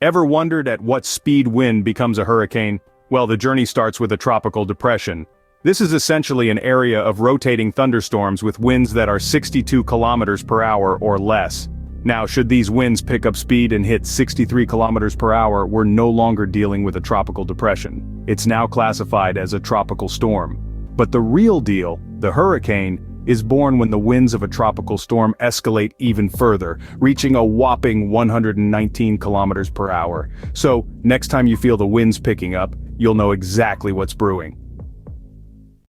Ever wondered at what speed wind becomes a hurricane? Well, the journey starts with a tropical depression. This is essentially an area of rotating thunderstorms with winds that are 62 kilometers per hour or less. Now, should these winds pick up speed and hit 63 kilometers per hour, we're no longer dealing with a tropical depression. It's now classified as a tropical storm. But the real deal, the hurricane, is born when the winds of a tropical storm escalate even further, reaching a whopping 119 kilometers per hour. So, next time you feel the winds picking up, you'll know exactly what's brewing.